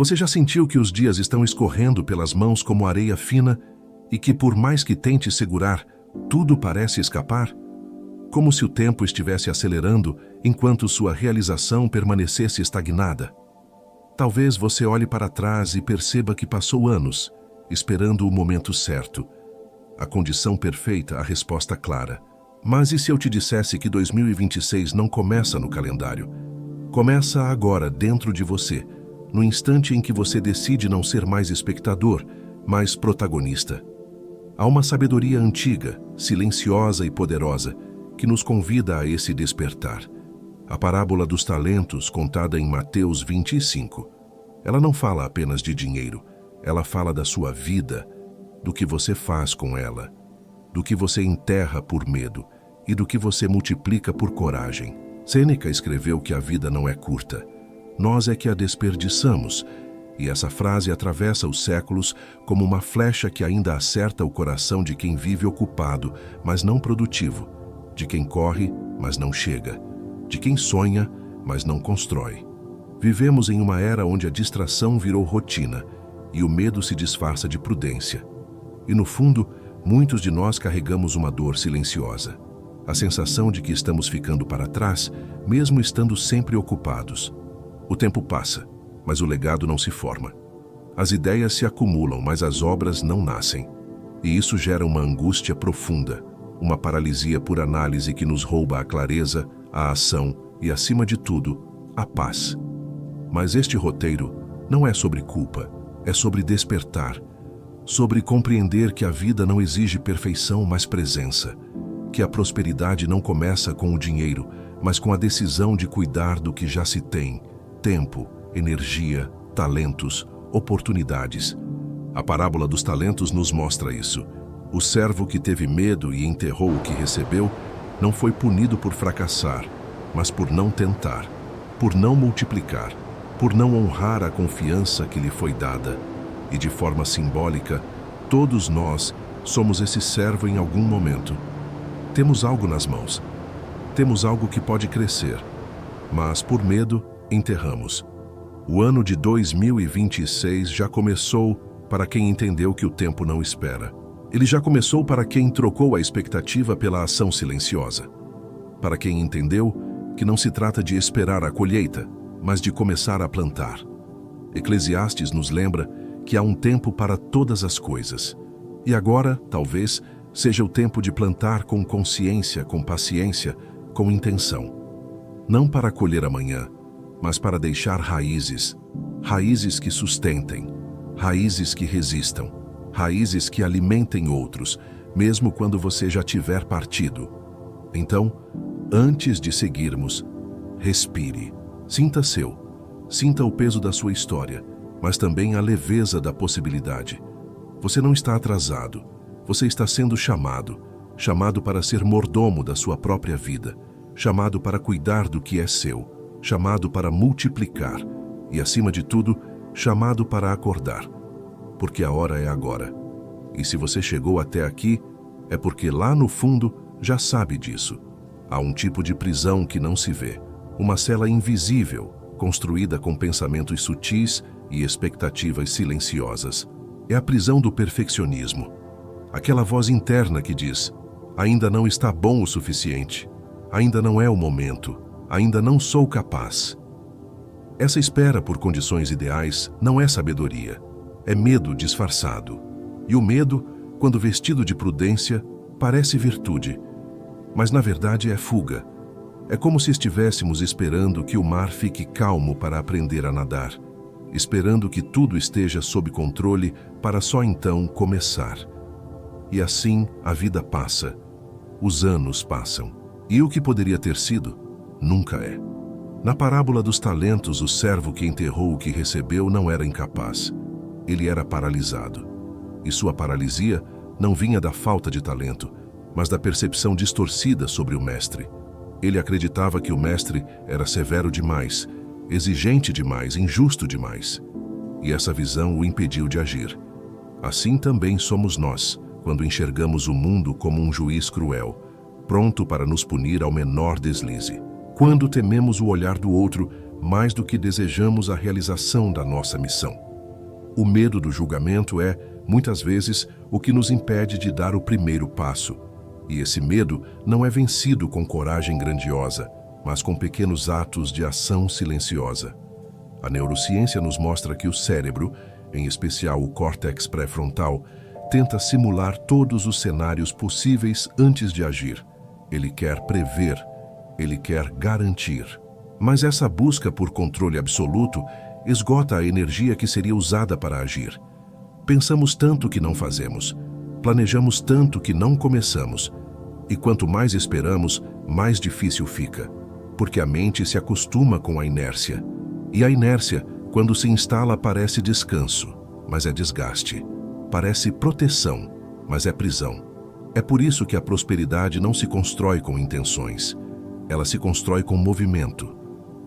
Você já sentiu que os dias estão escorrendo pelas mãos como areia fina e que, por mais que tente segurar, tudo parece escapar? Como se o tempo estivesse acelerando enquanto sua realização permanecesse estagnada. Talvez você olhe para trás e perceba que passou anos, esperando o momento certo. A condição perfeita, a resposta clara. Mas e se eu te dissesse que 2026 não começa no calendário? Começa agora, dentro de você, no instante em que você decide não ser mais espectador, mas protagonista. Há uma sabedoria antiga, silenciosa e poderosa, que nos convida a esse despertar. A parábola dos talentos, contada em Mateus 25. Ela não fala apenas de dinheiro, ela fala da sua vida, do que você faz com ela, do que você enterra por medo e do que você multiplica por coragem. Sêneca escreveu que a vida não é curta. Nós é que a desperdiçamos, e essa frase atravessa os séculos como uma flecha que ainda acerta o coração de quem vive ocupado, mas não produtivo, de quem corre, mas não chega, de quem sonha, mas não constrói. Vivemos em uma era onde a distração virou rotina e o medo se disfarça de prudência. E no fundo, muitos de nós carregamos uma dor silenciosa. A sensação de que estamos ficando para trás, mesmo estando sempre ocupados. O tempo passa, mas o legado não se forma. As ideias se acumulam, mas as obras não nascem. E isso gera uma angústia profunda, uma paralisia por análise que nos rouba a clareza, a ação e, acima de tudo, a paz. Mas este roteiro não é sobre culpa, é sobre despertar, sobre compreender que a vida não exige perfeição, mas presença, que a prosperidade não começa com o dinheiro, mas com a decisão de cuidar do que já se tem, tempo, energia, talentos, oportunidades. A parábola dos talentos nos mostra isso. O servo que teve medo e enterrou o que recebeu não foi punido por fracassar, mas por não tentar, por não multiplicar, por não honrar a confiança que lhe foi dada. E de forma simbólica, todos nós somos esse servo em algum momento. Temos algo nas mãos, temos algo que pode crescer, mas por medo enterramos. O ano de 2026 já começou para quem entendeu que o tempo não espera. Ele já começou para quem trocou a expectativa pela ação silenciosa. Para quem entendeu que não se trata de esperar a colheita, mas de começar a plantar. Eclesiastes nos lembra que há um tempo para todas as coisas. E agora, talvez, seja o tempo de plantar com consciência, com paciência, com intenção. Não para colher amanhã, mas para deixar raízes. Raízes que sustentem, raízes que resistam, raízes que alimentem outros, mesmo quando você já tiver partido. Então, antes de seguirmos, respire. Sinta sinta o peso da sua história, mas também a leveza da possibilidade. Você não está atrasado, você está sendo chamado para ser mordomo da sua própria vida, chamado para cuidar do que é seu, chamado para multiplicar e, acima de tudo, chamado para acordar. Porque a hora é agora. E se você chegou até aqui, é porque lá no fundo já sabe disso. Há um tipo de prisão que não se vê, uma cela invisível, construída com pensamentos sutis e expectativas silenciosas. É a prisão do perfeccionismo. Aquela voz interna que diz: ainda não está bom o suficiente, ainda não é o momento, ainda não sou capaz. Essa espera por condições ideais não é sabedoria, é medo disfarçado. E o medo, quando vestido de prudência, parece virtude, mas na verdade é fuga. É como se estivéssemos esperando que o mar fique calmo para aprender a nadar, esperando que tudo esteja sob controle para só então começar. E assim a vida passa, os anos passam, e o que poderia ter sido, nunca é. Na parábola dos talentos, o servo que enterrou o que recebeu não era incapaz, ele era paralisado. E sua paralisia não vinha da falta de talento, mas da percepção distorcida sobre o mestre. Ele acreditava que o mestre era severo demais, exigente demais, injusto demais. E essa visão o impediu de agir. Assim também somos nós, quando enxergamos o mundo como um juiz cruel, pronto para nos punir ao menor deslize. Quando tememos o olhar do outro, mais do que desejamos a realização da nossa missão. O medo do julgamento é, muitas vezes, o que nos impede de dar o primeiro passo. E esse medo não é vencido com coragem grandiosa, mas com pequenos atos de ação silenciosa. A neurociência nos mostra que o cérebro, em especial o córtex pré-frontal, tenta simular todos os cenários possíveis antes de agir. Ele quer prever, ele quer garantir. Mas essa busca por controle absoluto esgota a energia que seria usada para agir. Pensamos tanto que não fazemos, planejamos tanto que não começamos, e quanto mais esperamos, mais difícil fica, porque a mente se acostuma com a inércia. E a inércia, quando se instala, parece descanso, mas é desgaste. Parece proteção, mas é prisão. É por isso que a prosperidade não se constrói com intenções. Ela se constrói com movimento.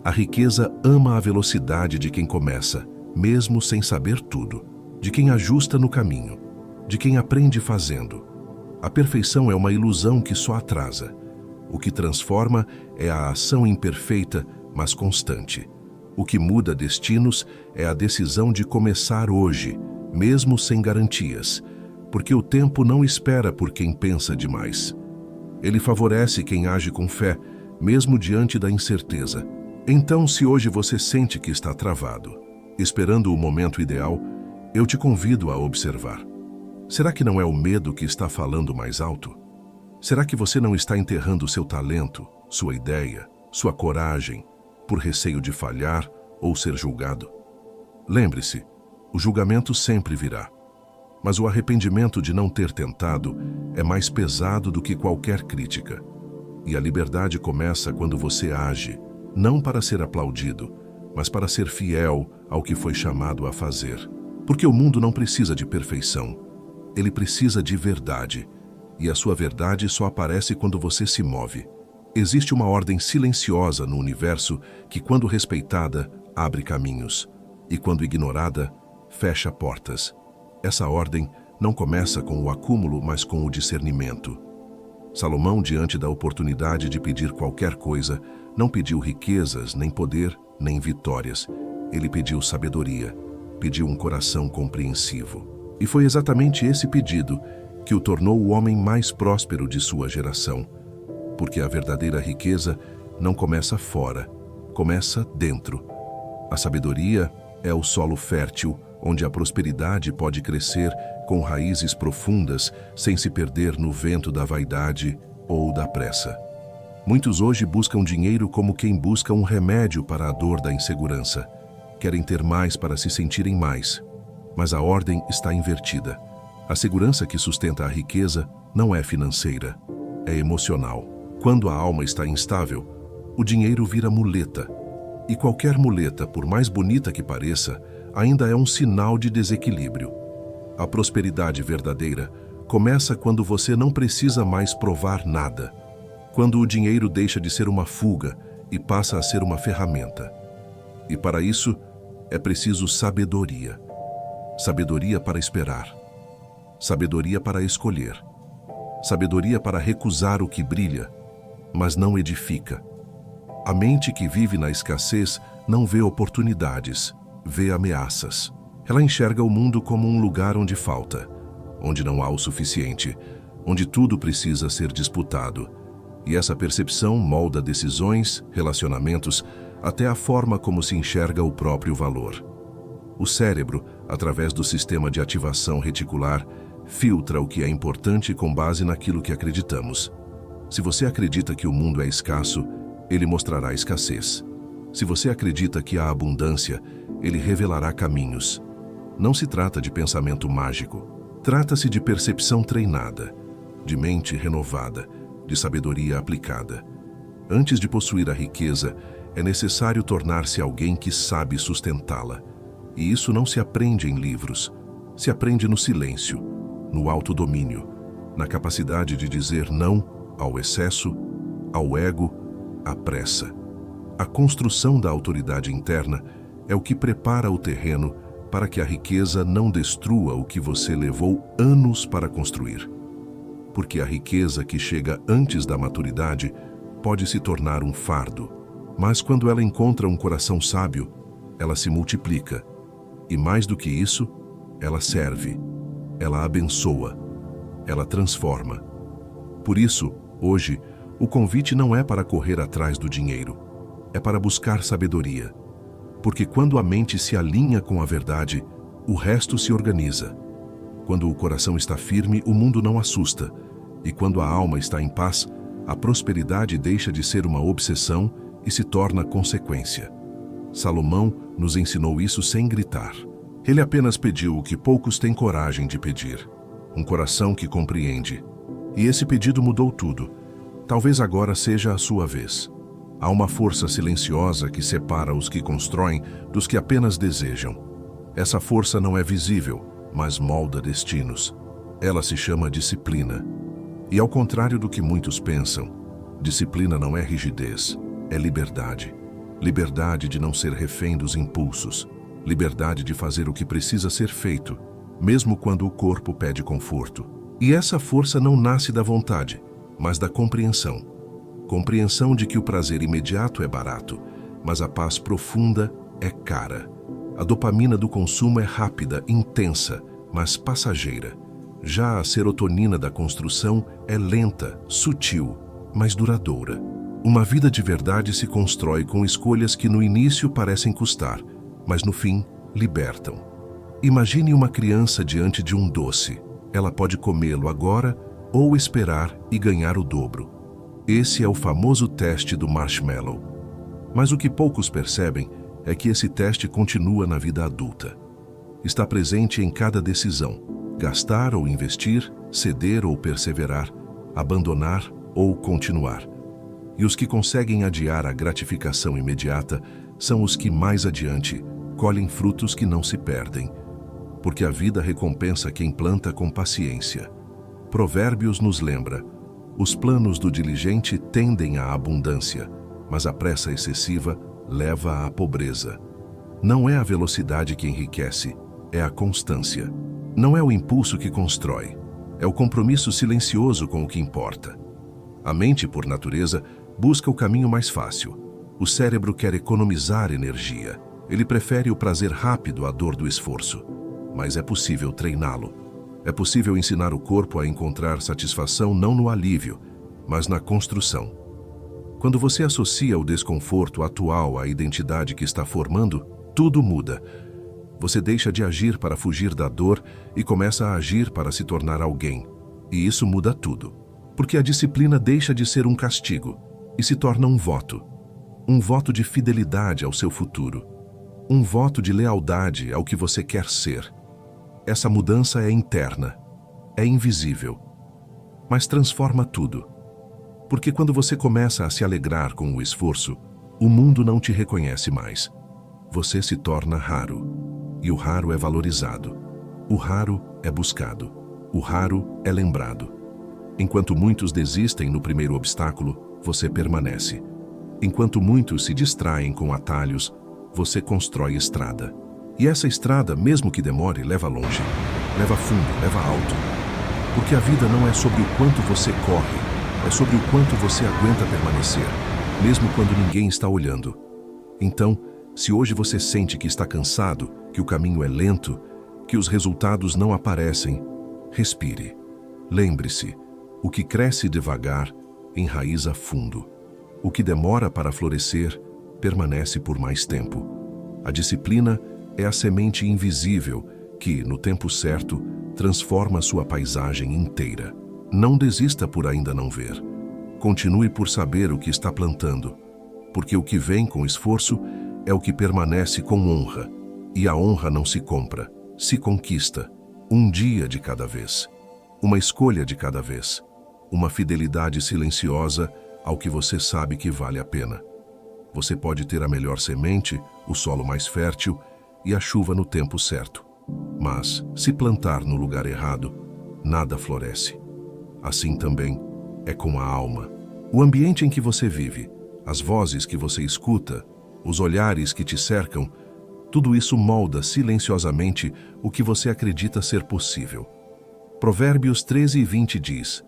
A riqueza ama a velocidade de quem começa, mesmo sem saber tudo, de quem ajusta no caminho, de quem aprende fazendo. A perfeição é uma ilusão que só atrasa. O que transforma é a ação imperfeita, mas constante. O que muda destinos é a decisão de começar hoje, mesmo sem garantias, porque o tempo não espera por quem pensa demais. Ele favorece quem age com fé, mesmo diante da incerteza. Então, se hoje você sente que está travado, esperando o momento ideal, eu te convido a observar. Será que não é o medo que está falando mais alto? Será que você não está enterrando seu talento, sua ideia, sua coragem, por receio de falhar ou ser julgado? Lembre-se, o julgamento sempre virá, mas o arrependimento de não ter tentado é mais pesado do que qualquer crítica. E a liberdade começa quando você age, não para ser aplaudido, mas para ser fiel ao que foi chamado a fazer. Porque o mundo não precisa de perfeição, ele precisa de verdade, e a sua verdade só aparece quando você se move. Existe uma ordem silenciosa no universo que, quando respeitada, abre caminhos, e quando ignorada, fecha portas. Essa ordem não começa com o acúmulo, mas com o discernimento. Salomão, diante da oportunidade de pedir qualquer coisa, não pediu riquezas, nem poder, nem vitórias. Ele pediu sabedoria, pediu um coração compreensivo. E foi exatamente esse pedido que o tornou o homem mais próspero de sua geração. Porque a verdadeira riqueza não começa fora, começa dentro. A sabedoria é o solo fértil, onde a prosperidade pode crescer com raízes profundas, sem se perder no vento da vaidade ou da pressa. Muitos hoje buscam dinheiro como quem busca um remédio para a dor da insegurança. Querem ter mais para se sentirem mais. Mas a ordem está invertida. A segurança que sustenta a riqueza não é financeira, é emocional. Quando a alma está instável, o dinheiro vira muleta. E qualquer muleta, por mais bonita que pareça, ainda é um sinal de desequilíbrio. A prosperidade verdadeira começa quando você não precisa mais provar nada. Quando o dinheiro deixa de ser uma fuga e passa a ser uma ferramenta. E para isso, é preciso sabedoria. Sabedoria para esperar. Sabedoria para escolher. Sabedoria para recusar o que brilha, mas não edifica. A mente que vive na escassez não vê oportunidades, vê ameaças. Ela enxerga o mundo como um lugar onde falta, onde não há o suficiente, onde tudo precisa ser disputado. E essa percepção molda decisões, relacionamentos, até a forma como se enxerga o próprio valor. O cérebro, através do sistema de ativação reticular, filtra o que é importante com base naquilo que acreditamos. Se você acredita que o mundo é escasso, ele mostrará escassez. Se você acredita que há abundância, ele revelará caminhos. Não se trata de pensamento mágico. Trata-se de percepção treinada, de mente renovada, de sabedoria aplicada. Antes de possuir a riqueza, é necessário tornar-se alguém que sabe sustentá-la. E isso não se aprende em livros. Se aprende no silêncio, no autodomínio, na capacidade de dizer não ao excesso, ao ego, à pressa. A construção da autoridade interna é o que prepara o terreno para que a riqueza não destrua o que você levou anos para construir. Porque a riqueza que chega antes da maturidade pode se tornar um fardo. Mas quando ela encontra um coração sábio, ela se multiplica. E mais do que isso, ela serve, ela abençoa, ela transforma. Por isso, hoje, o convite não é para correr atrás do dinheiro, é para buscar sabedoria. Porque quando a mente se alinha com a verdade, o resto se organiza. Quando o coração está firme, o mundo não assusta. E quando a alma está em paz, a prosperidade deixa de ser uma obsessão e se torna consequência. Salomão nos ensinou isso sem gritar. Ele apenas pediu o que poucos têm coragem de pedir: um coração que compreende. E esse pedido mudou tudo. Talvez agora seja a sua vez. Há uma força silenciosa que separa os que constroem dos que apenas desejam. Essa força não é visível, mas molda destinos. Ela se chama disciplina. E ao contrário do que muitos pensam, disciplina não é rigidez, é liberdade. Liberdade de não ser refém dos impulsos. Liberdade de fazer o que precisa ser feito, mesmo quando o corpo pede conforto. E essa força não nasce da vontade, mas da compreensão. Compreensão de que o prazer imediato é barato, mas a paz profunda é cara. A dopamina do consumo é rápida, intensa, mas passageira. Já a serotonina da construção é lenta, sutil, mas duradoura. Uma vida de verdade se constrói com escolhas que no início parecem custar, mas no fim libertam. Imagine uma criança diante de um doce. Ela pode comê-lo agora ou esperar e ganhar o dobro. Esse é o famoso teste do marshmallow. Mas o que poucos percebem é que esse teste continua na vida adulta. Está presente em cada decisão: gastar ou investir, ceder ou perseverar, abandonar ou continuar. E os que conseguem adiar a gratificação imediata são os que mais adiante colhem frutos que não se perdem, porque a vida recompensa quem planta com paciência. Provérbios nos lembra: os planos do diligente tendem à abundância, mas a pressa excessiva leva à pobreza. Não é a velocidade que enriquece, é a constância. Não é o impulso que constrói, é o compromisso silencioso com o que importa. A mente, por natureza, busca o caminho mais fácil. O cérebro quer economizar energia. Ele prefere o prazer rápido à dor do esforço. Mas é possível treiná-lo. É possível ensinar o corpo a encontrar satisfação não no alívio, mas na construção. Quando você associa o desconforto atual à identidade que está formando, tudo muda. Você deixa de agir para fugir da dor e começa a agir para se tornar alguém. E isso muda tudo. Porque a disciplina deixa de ser um castigo e se torna um voto. Um voto de fidelidade ao seu futuro. Um voto de lealdade ao que você quer ser. Essa mudança é interna, é invisível, mas transforma tudo. Porque quando você começa a se alegrar com o esforço, o mundo não te reconhece mais. Você se torna raro, e o raro é valorizado. O raro é buscado, o raro é lembrado. Enquanto muitos desistem no primeiro obstáculo, você permanece. Enquanto muitos se distraem com atalhos, você constrói estrada. E essa estrada, mesmo que demore, leva longe, leva fundo, leva alto. Porque a vida não é sobre o quanto você corre, é sobre o quanto você aguenta permanecer, mesmo quando ninguém está olhando. Então, se hoje você sente que está cansado, que o caminho é lento, que os resultados não aparecem, respire. Lembre-se, o que cresce devagar enraiza fundo. O que demora para florescer permanece por mais tempo. A disciplina é a semente invisível que, no tempo certo, transforma sua paisagem inteira. Não desista por ainda não ver. Continue por saber o que está plantando, porque o que vem com esforço é o que permanece com honra. E a honra não se compra, se conquista, um dia de cada vez, uma escolha de cada vez, uma fidelidade silenciosa ao que você sabe que vale a pena. Você pode ter a melhor semente, o solo mais fértil e a chuva no tempo certo. Mas, se plantar no lugar errado, nada floresce. Assim também é com a alma. O ambiente em que você vive, as vozes que você escuta, os olhares que te cercam, tudo isso molda silenciosamente o que você acredita ser possível. Provérbios 13:20 diz: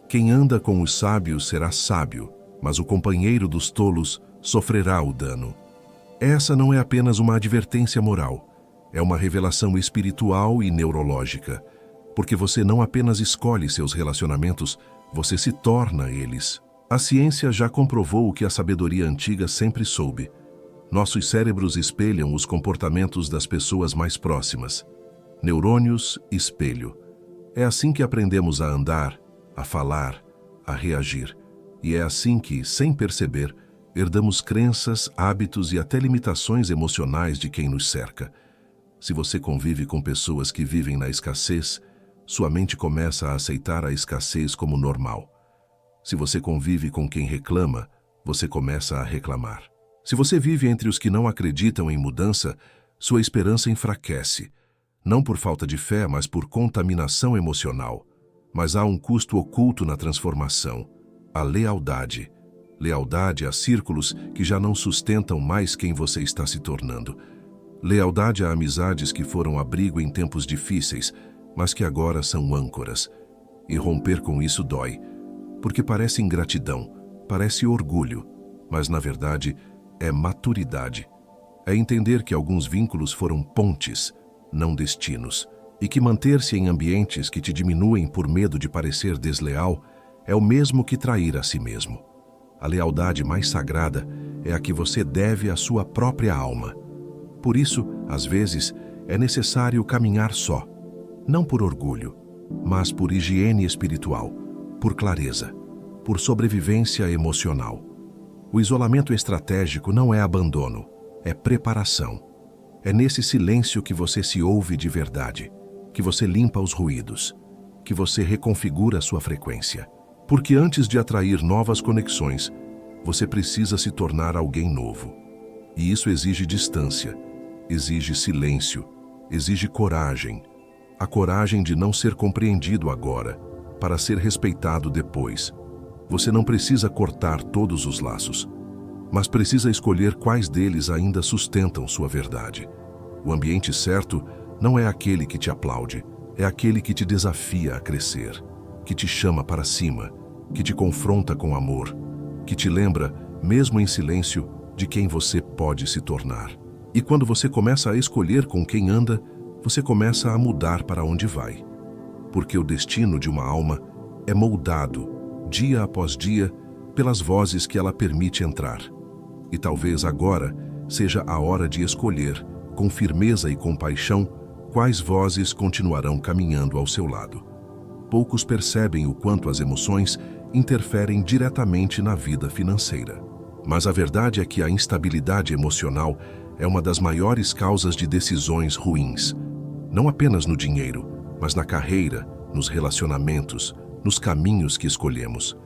quem anda com os sábios será sábio, mas o companheiro dos tolos sofrerá o dano. Essa não é apenas uma advertência moral, é uma revelação espiritual e neurológica, porque você não apenas escolhe seus relacionamentos, você se torna eles. A ciência já comprovou o que a sabedoria antiga sempre soube. Nossos cérebros espelham os comportamentos das pessoas mais próximas. Neurônios, espelho. É assim que aprendemos a andar, a falar, a reagir. E é assim que, sem perceber, herdamos crenças, hábitos e até limitações emocionais de quem nos cerca. Se você convive com pessoas que vivem na escassez, sua mente começa a aceitar a escassez como normal. Se você convive com quem reclama, você começa a reclamar. Se você vive entre os que não acreditam em mudança, sua esperança enfraquece. Não por falta de fé, mas por contaminação emocional. Mas há um custo oculto na transformação: a lealdade. Lealdade a círculos que já não sustentam mais quem você está se tornando. Lealdade a amizades que foram abrigo em tempos difíceis, mas que agora são âncoras. E romper com isso dói, porque parece ingratidão, parece orgulho, mas na verdade é maturidade. É entender que alguns vínculos foram pontes, não destinos, e que manter-se em ambientes que te diminuem por medo de parecer desleal é o mesmo que trair a si mesmo. A lealdade mais sagrada é a que você deve à sua própria alma. Por isso, às vezes, é necessário caminhar só, não por orgulho, mas por higiene espiritual, por clareza, por sobrevivência emocional. O isolamento estratégico não é abandono, é preparação. É nesse silêncio que você se ouve de verdade, que você limpa os ruídos, que você reconfigura sua frequência. Porque antes de atrair novas conexões, você precisa se tornar alguém novo. E isso exige distância, exige silêncio, exige coragem. A coragem de não ser compreendido agora, para ser respeitado depois. Você não precisa cortar todos os laços, mas precisa escolher quais deles ainda sustentam sua verdade. O ambiente certo não é aquele que te aplaude, é aquele que te desafia a crescer, que te chama para cima, que te confronta com amor, que te lembra, mesmo em silêncio, de quem você pode se tornar. E quando você começa a escolher com quem anda, você começa a mudar para onde vai. Porque o destino de uma alma é moldado, dia após dia, pelas vozes que ela permite entrar. E talvez agora seja a hora de escolher, com firmeza e compaixão, quais vozes continuarão caminhando ao seu lado. Poucos percebem o quanto as emoções interferem diretamente na vida financeira. Mas a verdade é que a instabilidade emocional é uma das maiores causas de decisões ruins. Não apenas no dinheiro, mas na carreira, nos relacionamentos, nos caminhos que escolhemos.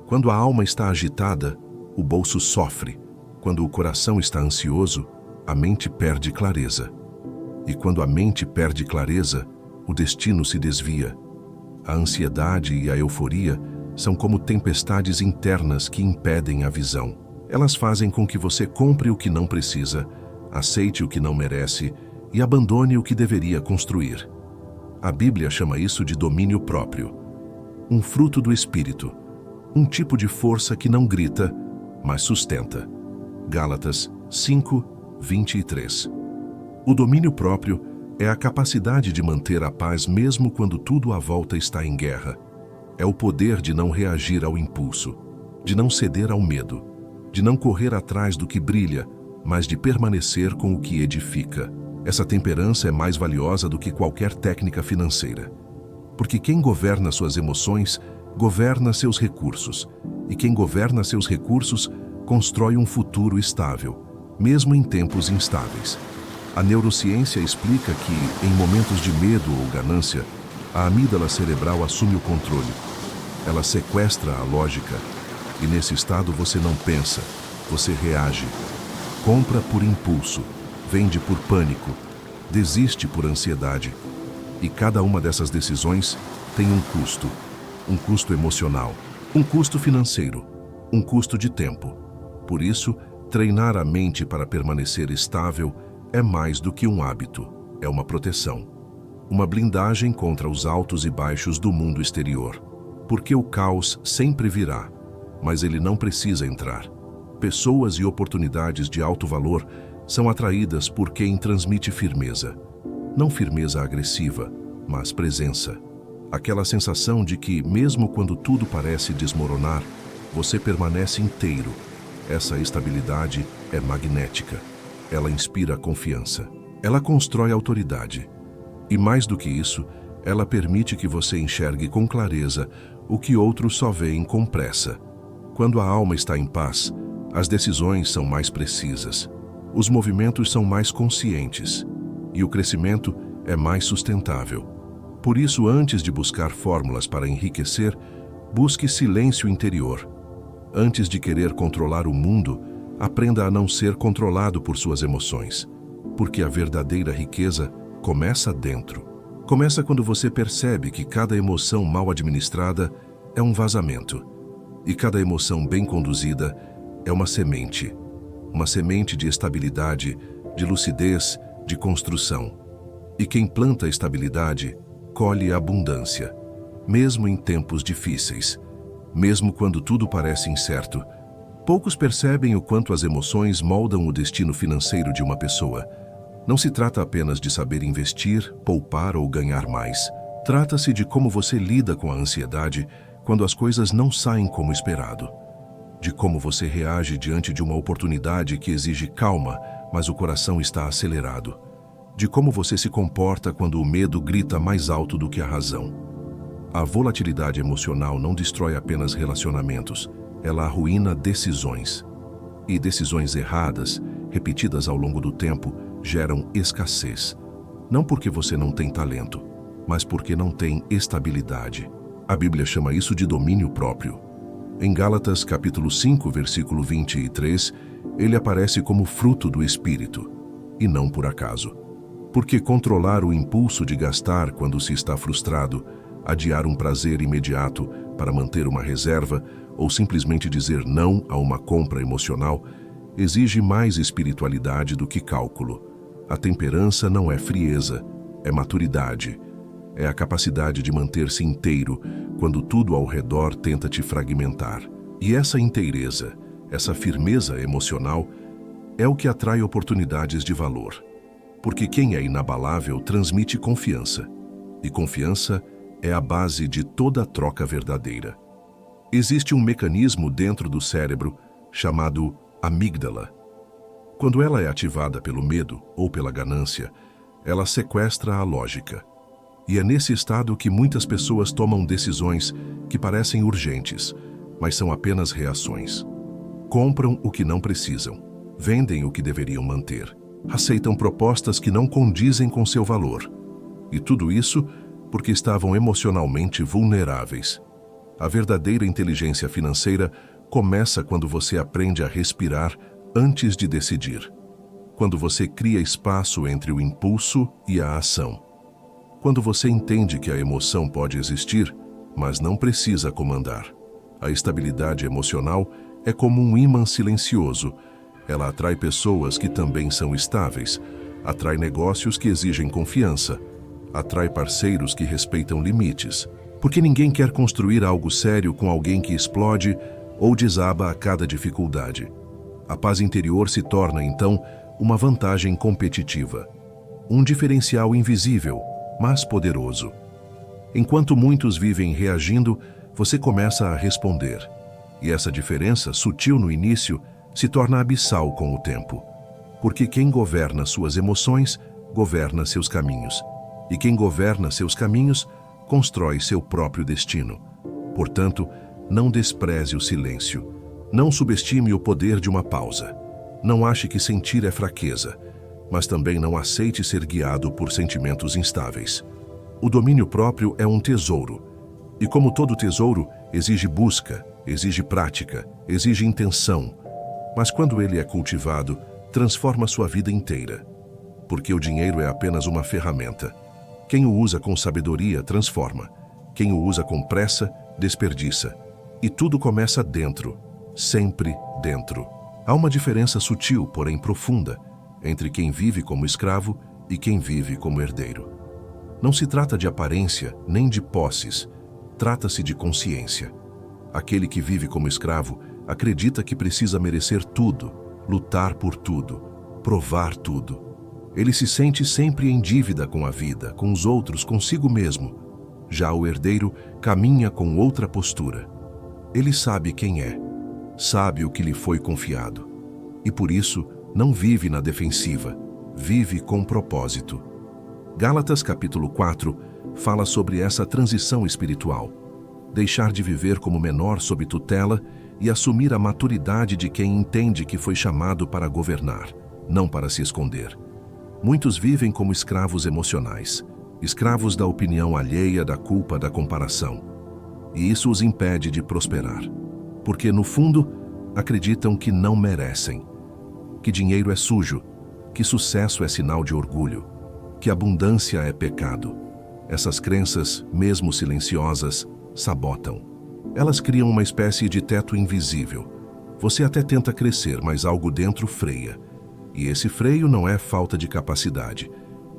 Quando a alma está agitada, o bolso sofre. Quando o coração está ansioso, a mente perde clareza. E quando a mente perde clareza, o destino se desvia. A ansiedade e a euforia são como tempestades internas que impedem a visão. Elas fazem com que você compre o que não precisa, aceite o que não merece e abandone o que deveria construir. A Bíblia chama isso de domínio próprio. Um fruto do Espírito. Um tipo de força que não grita, mas sustenta. Gálatas 5, 23. O domínio próprio é a capacidade de manter a paz mesmo quando tudo à volta está em guerra. É o poder de não reagir ao impulso, de não ceder ao medo, de não correr atrás do que brilha, mas de permanecer com o que edifica. Essa temperança é mais valiosa do que qualquer técnica financeira. Porque quem governa suas emoções, governa seus recursos. E quem governa seus recursos, constrói um futuro estável, mesmo em tempos instáveis. A neurociência explica que, em momentos de medo ou ganância, a amígdala cerebral assume o controle. Ela sequestra a lógica. E nesse estado você não pensa, você reage. Compra por impulso, vende por pânico, desiste por ansiedade. E cada uma dessas decisões tem um custo emocional, um custo financeiro, um custo de tempo. Por isso, treinar a mente para permanecer estável é mais do que um hábito, é uma proteção. Uma blindagem contra os altos e baixos do mundo exterior. Porque o caos sempre virá, mas ele não precisa entrar. Pessoas e oportunidades de alto valor são atraídas por quem transmite firmeza. Não firmeza agressiva, mas presença. Aquela sensação de que, mesmo quando tudo parece desmoronar, você permanece inteiro. Essa estabilidade é magnética. Ela inspira confiança. Ela constrói autoridade. E mais do que isso, ela permite que você enxergue com clareza o que outros só veem com pressa. Quando a alma está em paz, as decisões são mais precisas, os movimentos são mais conscientes e o crescimento é mais sustentável. Por isso, antes de buscar fórmulas para enriquecer, busque silêncio interior. Antes de querer controlar o mundo, aprenda a não ser controlado por suas emoções, porque a verdadeira riqueza começa dentro. Começa quando você percebe que cada emoção mal administrada é um vazamento, e cada emoção bem conduzida é uma semente de estabilidade, de lucidez, de construção. E quem planta estabilidade, colhe abundância, mesmo em tempos difíceis, mesmo quando tudo parece incerto. Poucos percebem o quanto as emoções moldam o destino financeiro de uma pessoa. Não se trata apenas de saber investir, poupar ou ganhar mais. Trata-se de como você lida com a ansiedade quando as coisas não saem como esperado. De como você reage diante de uma oportunidade que exige calma, mas o coração está acelerado. De como você se comporta quando o medo grita mais alto do que a razão. A volatilidade emocional não destrói apenas relacionamentos, ela arruína decisões. E decisões erradas, repetidas ao longo do tempo, geram escassez. Não porque você não tem talento, mas porque não tem estabilidade. A Bíblia chama isso de domínio próprio. Em Gálatas capítulo 5, versículo 23, ele aparece como fruto do Espírito, e não por acaso. Porque controlar o impulso de gastar quando se está frustrado, adiar um prazer imediato para manter uma reserva ou simplesmente dizer não a uma compra emocional, exige mais espiritualidade do que cálculo. A temperança não é frieza, é maturidade. É a capacidade de manter-se inteiro quando tudo ao redor tenta te fragmentar. E essa inteireza, essa firmeza emocional, é o que atrai oportunidades de valor. Porque quem é inabalável transmite confiança. E confiança é a base de toda troca verdadeira. Existe um mecanismo dentro do cérebro chamado amígdala. Quando ela é ativada pelo medo ou pela ganância, ela sequestra a lógica. E é nesse estado que muitas pessoas tomam decisões que parecem urgentes, mas são apenas reações. Compram o que não precisam, vendem o que deveriam manter, aceitam propostas que não condizem com seu valor. E tudo isso porque estavam emocionalmente vulneráveis. A verdadeira inteligência financeira começa quando você aprende a respirar antes de decidir. Quando você cria espaço entre o impulso e a ação. Quando você entende que a emoção pode existir, mas não precisa comandar. A estabilidade emocional é como um ímã silencioso. Ela atrai pessoas que também são estáveis, atrai negócios que exigem confiança, atrai parceiros que respeitam limites. Porque ninguém quer construir algo sério com alguém que explode ou desaba a cada dificuldade. A paz interior se torna, então, uma vantagem competitiva. Um diferencial invisível, mas poderoso. Enquanto muitos vivem reagindo, você começa a responder. E essa diferença, sutil no início, se torna abissal com o tempo. Porque quem governa suas emoções, governa seus caminhos. E quem governa seus caminhos, constrói seu próprio destino. Portanto, não despreze o silêncio. Não subestime o poder de uma pausa. Não ache que sentir é fraqueza, mas também não aceite ser guiado por sentimentos instáveis. O domínio próprio é um tesouro. E como todo tesouro, exige busca, exige prática, exige intenção. Mas quando ele é cultivado, transforma sua vida inteira. Porque o dinheiro é apenas uma ferramenta. Quem o usa com sabedoria, transforma. Quem o usa com pressa, desperdiça. E tudo começa dentro, sempre dentro. Há uma diferença sutil, porém profunda, entre quem vive como escravo e quem vive como herdeiro. Não se trata de aparência nem de posses, trata-se de consciência. Aquele que vive como escravo acredita que precisa merecer tudo, lutar por tudo, provar tudo. Ele se sente sempre em dívida com a vida, com os outros, consigo mesmo. Já o herdeiro caminha com outra postura. Ele sabe quem é, sabe o que lhe foi confiado. E por isso não vive na defensiva, vive com propósito. Gálatas capítulo 4 fala sobre essa transição espiritual. Deixar de viver como menor sob tutela e assumir a maturidade de quem entende que foi chamado para governar, não para se esconder. Muitos vivem como escravos emocionais, escravos da opinião alheia, da culpa, da comparação. E isso os impede de prosperar, porque no fundo acreditam que não merecem, que dinheiro é sujo, que sucesso é sinal de orgulho, que abundância é pecado. Essas crenças, mesmo silenciosas, sabotam. Elas criam uma espécie de teto invisível. Você até tenta crescer, mas algo dentro freia. E esse freio não é falta de capacidade.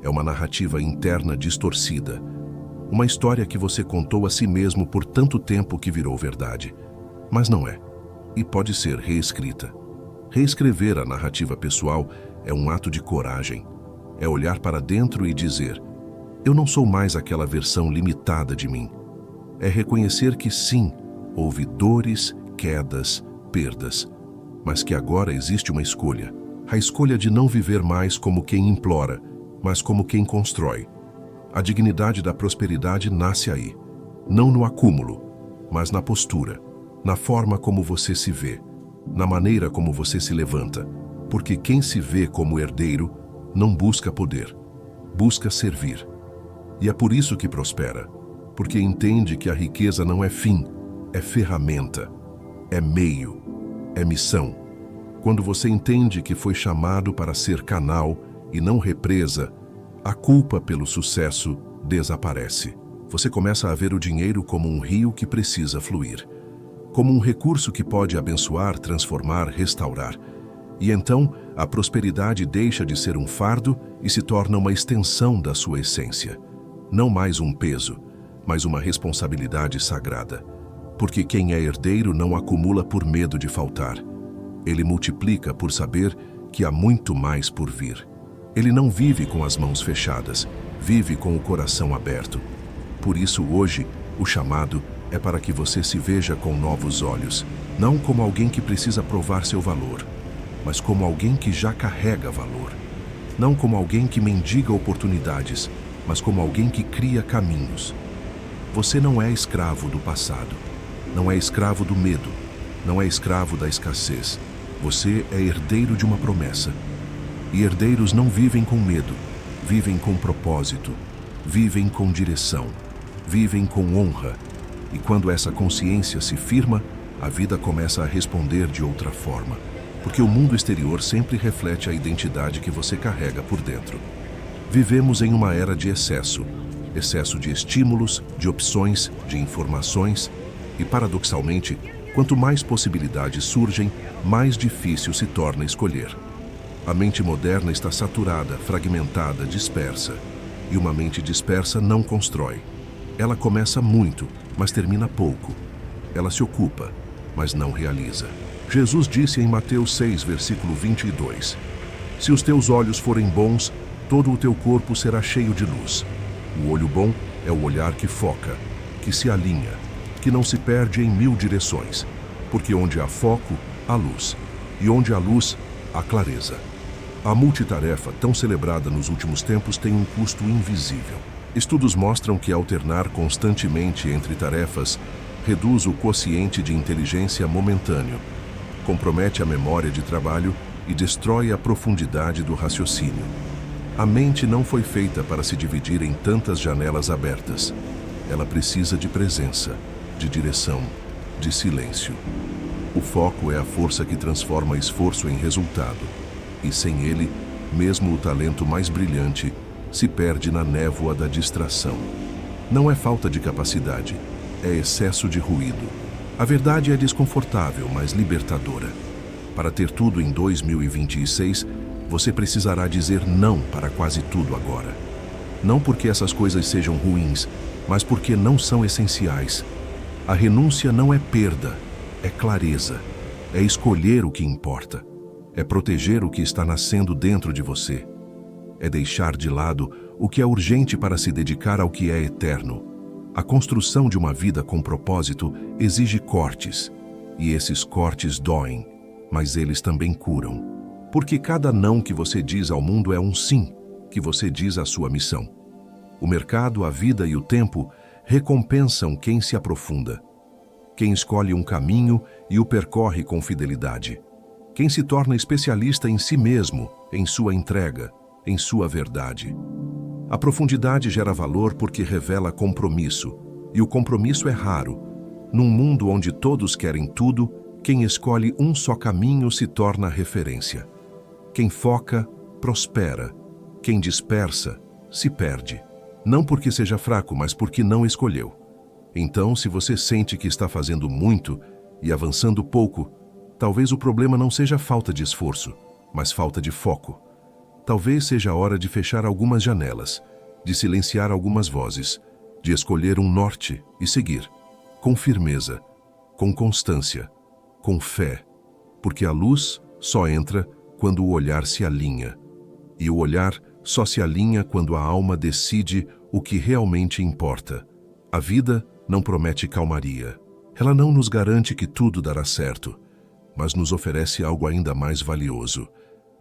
É uma narrativa interna distorcida. Uma história que você contou a si mesmo por tanto tempo que virou verdade. Mas não é. E pode ser reescrita. Reescrever a narrativa pessoal é um ato de coragem. É olhar para dentro e dizer: eu não sou mais aquela versão limitada de mim. É reconhecer que sim, houve dores, quedas, perdas, mas que agora existe uma escolha. A escolha de não viver mais como quem implora, mas como quem constrói. A dignidade da prosperidade nasce aí, não no acúmulo, mas na postura, na forma como você se vê, na maneira como você se levanta, porque quem se vê como herdeiro não busca poder, busca servir. E é por isso que prospera, porque entende que a riqueza não é fim, é ferramenta, é meio, é missão. Quando você entende que foi chamado para ser canal e não represa, a culpa pelo sucesso desaparece. Você começa a ver o dinheiro como um rio que precisa fluir, como um recurso que pode abençoar, transformar, restaurar. E então, a prosperidade deixa de ser um fardo e se torna uma extensão da sua essência. Não mais um peso, mas uma responsabilidade sagrada. Porque quem é herdeiro não acumula por medo de faltar. Ele multiplica por saber que há muito mais por vir. Ele não vive com as mãos fechadas, vive com o coração aberto. Por isso, hoje, o chamado é para que você se veja com novos olhos, não como alguém que precisa provar seu valor, mas como alguém que já carrega valor. Não como alguém que mendiga oportunidades, mas como alguém que cria caminhos. Você não é escravo do passado, não é escravo do medo, não é escravo da escassez. Você é herdeiro de uma promessa. E herdeiros não vivem com medo, vivem com propósito, vivem com direção, vivem com honra. E quando essa consciência se firma, a vida começa a responder de outra forma. Porque o mundo exterior sempre reflete a identidade que você carrega por dentro. Vivemos em uma era de excesso. Excesso de estímulos, de opções, de informações. E, paradoxalmente, quanto mais possibilidades surgem, mais difícil se torna escolher. A mente moderna está saturada, fragmentada, dispersa. E uma mente dispersa não constrói. Ela começa muito, mas termina pouco. Ela se ocupa, mas não realiza. Jesus disse em Mateus 6, versículo 22, se os teus olhos forem bons, todo o teu corpo será cheio de luz. O olho bom é o olhar que foca, que se alinha, que não se perde em mil direções, porque onde há foco, há luz, e onde há luz, há clareza. A multitarefa, tão celebrada nos últimos tempos, tem um custo invisível. Estudos mostram que alternar constantemente entre tarefas reduz o quociente de inteligência momentâneo, compromete a memória de trabalho e destrói a profundidade do raciocínio. A mente não foi feita para se dividir em tantas janelas abertas. Ela precisa de presença, de direção, de silêncio. O foco é a força que transforma esforço em resultado. E sem ele, mesmo o talento mais brilhante se perde na névoa da distração. Não é falta de capacidade, é excesso de ruído. A verdade é desconfortável, mas libertadora. Para ter tudo em 2026, você precisará dizer não para quase tudo agora. Não porque essas coisas sejam ruins, mas porque não são essenciais. A renúncia não é perda, é clareza. é escolher o que importa, é proteger o que está nascendo dentro de você, é deixar de lado o que é urgente para se dedicar ao que é eterno. A construção de uma vida com propósito exige cortes, e esses cortes doem, mas eles também curam. Porque cada não que você diz ao mundo é um sim que você diz à sua missão. O mercado, a vida e o tempo recompensam quem se aprofunda, quem escolhe um caminho e o percorre com fidelidade, quem se torna especialista em si mesmo, em sua entrega, em sua verdade. A profundidade gera valor porque revela compromisso, e o compromisso é raro. Num mundo onde todos querem tudo, quem escolhe um só caminho se torna referência. Quem foca, prospera. Quem dispersa, se perde. Não porque seja fraco, mas porque não escolheu. Então, se você sente que está fazendo muito e avançando pouco, talvez o problema não seja falta de esforço, mas falta de foco. Talvez seja a hora de fechar algumas janelas, de silenciar algumas vozes, de escolher um norte e seguir, com firmeza, com constância, com fé, porque a luz só entra quando o olhar se alinha, e o olhar só se alinha quando a alma decide o que realmente importa. A vida não promete calmaria. Ela não nos garante que tudo dará certo, mas nos oferece algo ainda mais valioso: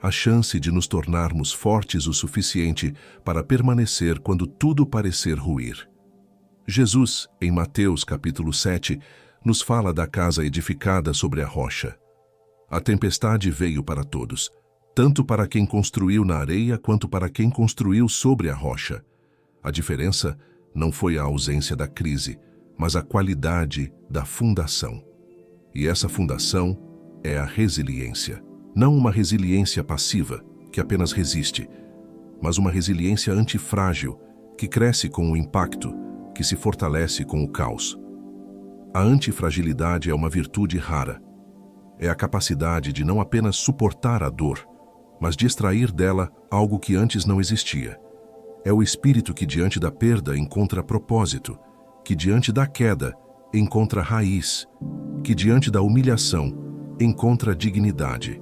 a chance de nos tornarmos fortes o suficiente para permanecer quando tudo parecer ruir. Jesus, em Mateus capítulo 7, nos fala da casa edificada sobre a rocha. A tempestade veio para todos, tanto para quem construiu na areia quanto para quem construiu sobre a rocha. A diferença não foi a ausência da crise, mas a qualidade da fundação. E essa fundação é a resiliência. Não uma resiliência passiva, que apenas resiste, mas uma resiliência antifrágil, que cresce com o impacto, que se fortalece com o caos. A antifragilidade é uma virtude rara. É a capacidade de não apenas suportar a dor, mas de extrair dela algo que antes não existia. É o espírito que diante da perda encontra propósito, que diante da queda encontra raiz, que diante da humilhação encontra dignidade.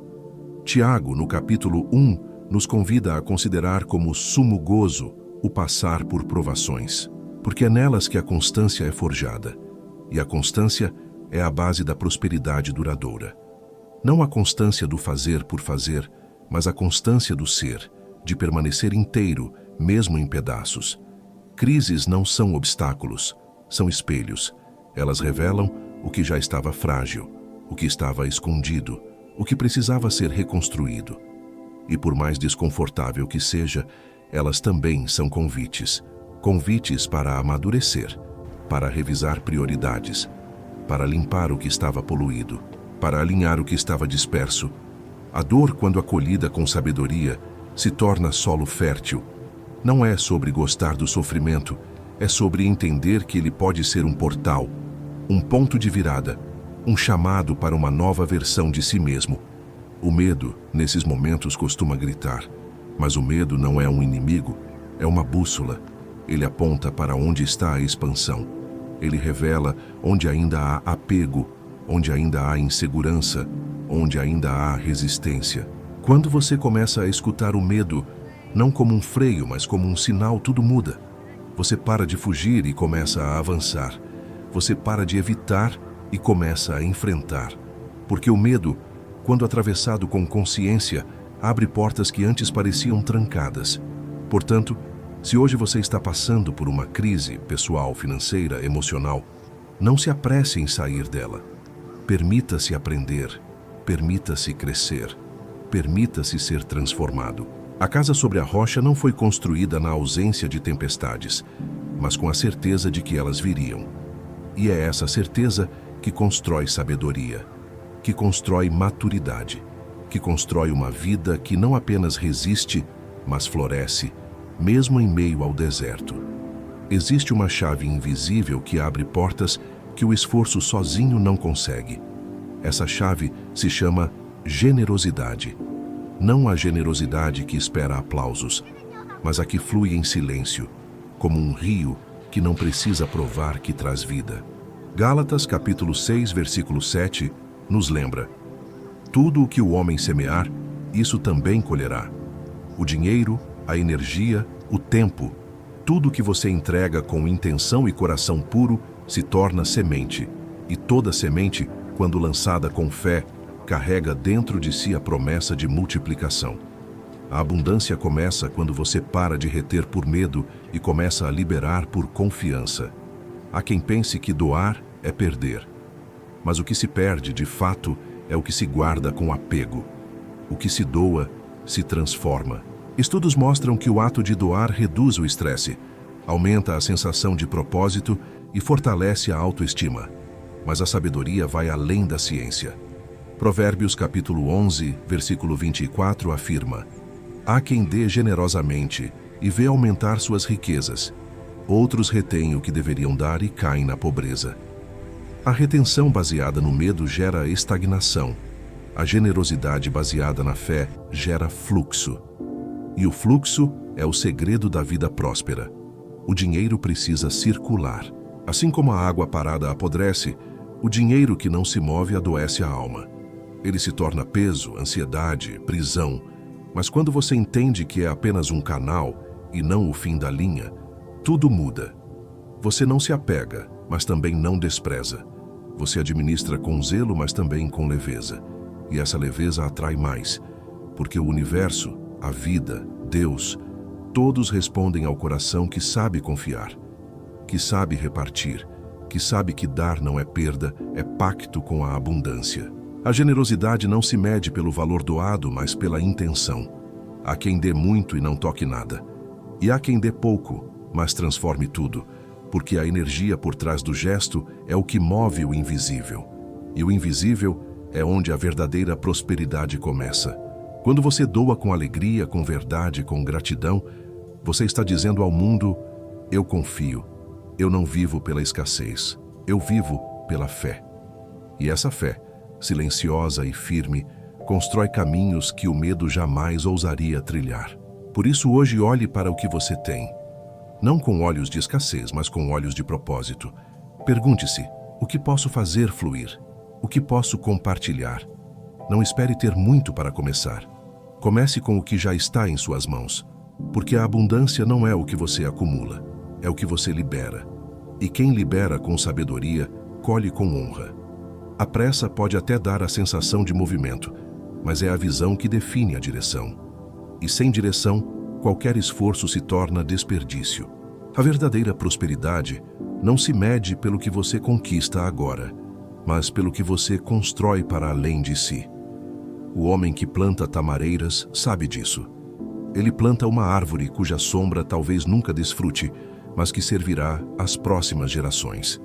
Tiago, no capítulo 1, nos convida a considerar como sumo gozo o passar por provações, porque é nelas que a constância é forjada, e a constância é a base da prosperidade duradoura. Não a constância do fazer por fazer, mas a constância do ser, de permanecer inteiro, mesmo em pedaços. Crises não são obstáculos, são espelhos. Elas revelam o que já estava frágil, o que estava escondido, o que precisava ser reconstruído. E por mais desconfortável que seja, elas também são convites. Convites para amadurecer, para revisar prioridades, para limpar o que estava poluído, para alinhar o que estava disperso. A dor, quando acolhida com sabedoria, se torna solo fértil. Não é sobre gostar do sofrimento, é sobre entender que ele pode ser um portal, um ponto de virada, um chamado para uma nova versão de si mesmo. O medo, nesses momentos, costuma gritar, mas o medo não é um inimigo, é uma bússola. Ele aponta para onde está a expansão. Ele revela onde ainda há apego, onde ainda há insegurança, onde ainda há resistência. Quando você começa a escutar o medo, não como um freio, mas como um sinal, tudo muda. Você para de fugir e começa a avançar. Você para de evitar e começa a enfrentar. Porque o medo, quando atravessado com consciência, abre portas que antes pareciam trancadas. Portanto, se hoje você está passando por uma crise pessoal, financeira, emocional, não se apresse em sair dela. Permita-se aprender, permita-se crescer, permita-se ser transformado. A casa sobre a rocha não foi construída na ausência de tempestades, mas com a certeza de que elas viriam. E é essa certeza que constrói sabedoria, que constrói maturidade, que constrói uma vida que não apenas resiste, mas floresce, mesmo em meio ao deserto. Existe uma chave invisível que abre portas que o esforço sozinho não consegue. Essa chave se chama generosidade. Não a generosidade que espera aplausos, mas a que flui em silêncio, como um rio que não precisa provar que traz vida. Gálatas capítulo 6, versículo 7, nos lembra: Tudo o que o homem semear, isso também colherá. O dinheiro, a energia, o tempo, tudo que você entrega com intenção e coração puro se torna semente. E toda semente, quando lançada com fé, carrega dentro de si a promessa de multiplicação. A abundância começa quando você para de reter por medo e começa a liberar por confiança. Há quem pense que doar é perder. Mas o que se perde, de fato, é o que se guarda com apego. O que se doa, se transforma. Estudos mostram que o ato de doar reduz o estresse, aumenta a sensação de propósito e fortalece a autoestima. Mas a sabedoria vai além da ciência. Provérbios capítulo 11, versículo 24 afirma: há quem dê generosamente e vê aumentar suas riquezas. Outros retêm o que deveriam dar e caem na pobreza. A retenção baseada no medo gera estagnação. A generosidade baseada na fé gera fluxo. E o fluxo é o segredo da vida próspera. O dinheiro precisa circular. Assim como a água parada apodrece, o dinheiro que não se move adoece a alma. Ele se torna peso, ansiedade, prisão. Mas quando você entende que é apenas um canal e não o fim da linha, tudo muda. Você não se apega, mas também não despreza. Você administra com zelo, mas também com leveza. E essa leveza atrai mais, porque o universo, a vida, Deus, todos respondem ao coração que sabe confiar, que sabe repartir, que sabe que dar não é perda, é pacto com a abundância. A generosidade não se mede pelo valor doado, mas pela intenção. Há quem dê muito e não toque nada. E há quem dê pouco, mas transforme tudo, porque a energia por trás do gesto é o que move o invisível. E o invisível é onde a verdadeira prosperidade começa. Quando você doa com alegria, com verdade, com gratidão, você está dizendo ao mundo: eu confio, eu não vivo pela escassez, eu vivo pela fé. E essa fé, silenciosa e firme, constrói caminhos que o medo jamais ousaria trilhar. Por isso hoje olhe para o que você tem. Não com olhos de escassez, mas com olhos de propósito. Pergunte-se: o que posso fazer fluir? O que posso compartilhar? Não espere ter muito para começar. Comece com o que já está em suas mãos, porque a abundância não é o que você acumula, é o que você libera. E quem libera com sabedoria, colhe com honra. A pressa pode até dar a sensação de movimento, mas é a visão que define a direção. E sem direção, qualquer esforço se torna desperdício. A verdadeira prosperidade não se mede pelo que você conquista agora, mas pelo que você constrói para além de si. O homem que planta tamareiras sabe disso. Ele planta uma árvore cuja sombra talvez nunca desfrute, mas que servirá às próximas gerações.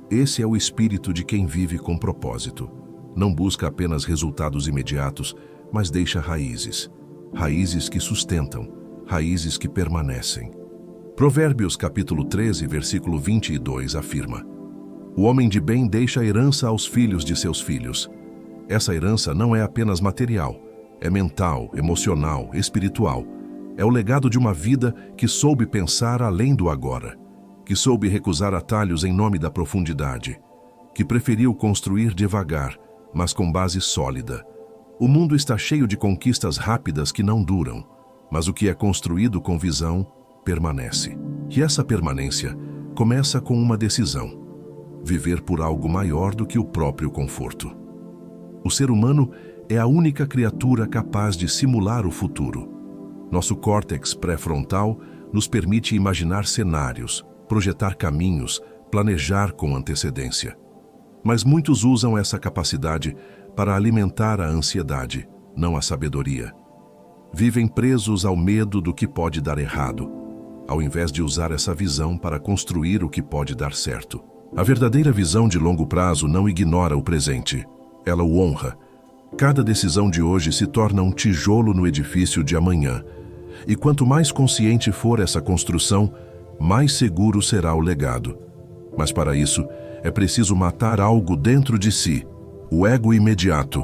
Esse é o espírito de quem vive com propósito. Não busca apenas resultados imediatos, mas deixa raízes. Raízes que sustentam, raízes que permanecem. Provérbios capítulo 13, versículo 22 afirma: o homem de bem deixa herança aos filhos de seus filhos. Essa herança não é apenas material, é mental, emocional, espiritual. É o legado de uma vida que soube pensar além do agora, que soube recusar atalhos em nome da profundidade, que preferiu construir devagar, mas com base sólida. O mundo está cheio de conquistas rápidas que não duram, mas o que é construído com visão permanece. E essa permanência começa com uma decisão: viver por algo maior do que o próprio conforto. O ser humano é a única criatura capaz de simular o futuro. Nosso córtex pré-frontal nos permite imaginar cenários, projetar caminhos, planejar com antecedência. Mas muitos usam essa capacidade para alimentar a ansiedade, não a sabedoria. Vivem presos ao medo do que pode dar errado, ao invés de usar essa visão para construir o que pode dar certo. A verdadeira visão de longo prazo não ignora o presente, ela o honra. Cada decisão de hoje se torna um tijolo no edifício de amanhã. E quanto mais consciente for essa construção, mais seguro será o legado. Mas para isso, é preciso matar algo dentro de si, o ego imediato,